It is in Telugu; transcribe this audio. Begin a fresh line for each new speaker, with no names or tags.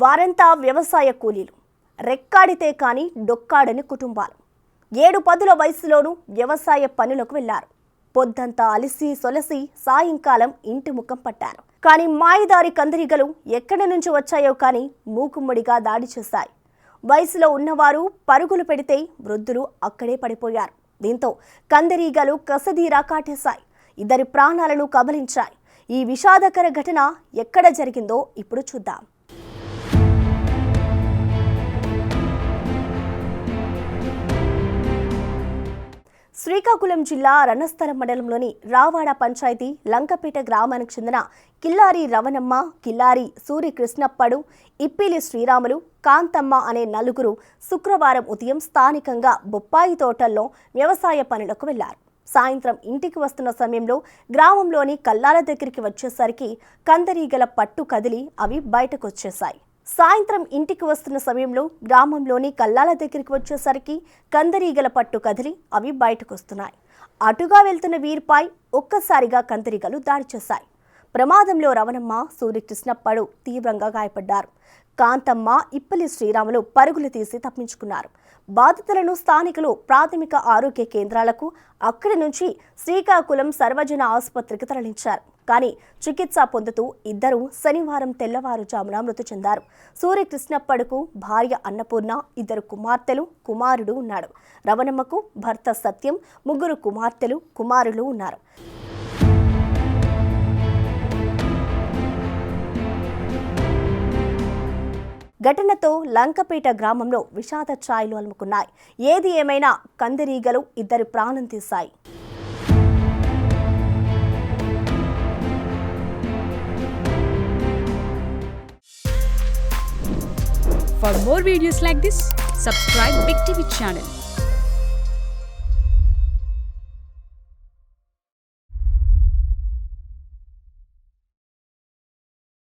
వారంతా వ్యవసాయ కూలీలు. రెక్కాడితే కాని డొక్కాడని కుటుంబాలు. 7-10 వయసులోనూ వ్యవసాయ పనులకు వెళ్లారు. పొద్దంతా అలిసి సొలసి సాయంకాలం ఇంటి ముఖం పట్టారు. కానీ మాయదారి కందిరీగలు ఎక్కడి నుంచి వచ్చాయో కానీ మూకుమ్మడిగా దాడి చేశాయి. వయసులో ఉన్నవారు పరుగులు పెడితే వృద్ధులు అక్కడే పడిపోయారు. దీంతో కందిరీగలు కసదీరా కాటేశాయి. 2 ప్రాణాలను కబలించాయి. ఈ విషాదకర ఘటన ఎక్కడ జరిగిందో ఇప్పుడు చూద్దాం. శ్రీకాకుళం జిల్లా రణస్థలం మండలంలోని రావాడ పంచాయతీ లంకపేట గ్రామానికి చెందిన కిల్లారి రవణమ్మ, కిల్లారి సూర్యకృష్ణప్పడు, ఇప్పిలి శ్రీరాములు, కాంతమ్మ అనే నలుగురు శుక్రవారం ఉదయం స్థానికంగా బొప్పాయి తోటల్లో వ్యవసాయ పనులకు వెళ్లారు. సాయంత్రం ఇంటికి వస్తున్న సమయంలో గ్రామంలోని కల్లాల దగ్గరికి వచ్చేసరికి కందిరీగల పట్టు కదిలి అవి బయటకొచ్చేశాయి. సాయంత్రం ఇంటికి వస్తున్న సమయంలో గ్రామంలోని కల్లాల దగ్గరికి వచ్చేసరికి కందిరీగల పట్టు కదిలి అవి బయటకొస్తున్నాయి. అటుగా వెళ్తున్న వీరిపై ఒక్కసారిగా కందిరీగలు దాడి చేశాయి. ప్రమాదంలో రవణమ్మ, సూర్యకృష్ణప్పడు తీవ్రంగా గాయపడ్డారు. కాంతమ్మ, ఇప్పలి శ్రీరాములు పరుగులు తీసి తప్పించుకున్నారు. బాధితులను స్థానికులు ప్రాథమిక ఆరోగ్య కేంద్రాలకు, అక్కడి నుంచి శ్రీకాకుళం సర్వజన ఆసుపత్రికి తరలించారు. కానీ చికిత్స పొందుతూ 2 శనివారం తెల్లవారుజామున మృతి చెందారు. సూర్యకృష్ణప్పడుకు భార్య అన్నపూర్ణ, 2 కుమార్తెలు, కుమారుడు ఉన్నాడు. రవణమ్మకు భర్త సత్యం, 3 కుమార్తెలు, కుమారులు ఉన్నారు. ఘటనతో లంకపేట గ్రామంలో విషాద ఛాయలు అలుముకున్నాయి. ఏది ఏమైనా కందిరీగలు 2 ప్రాణం తీశాయి.
For more videos like this, subscribe Big TV channel.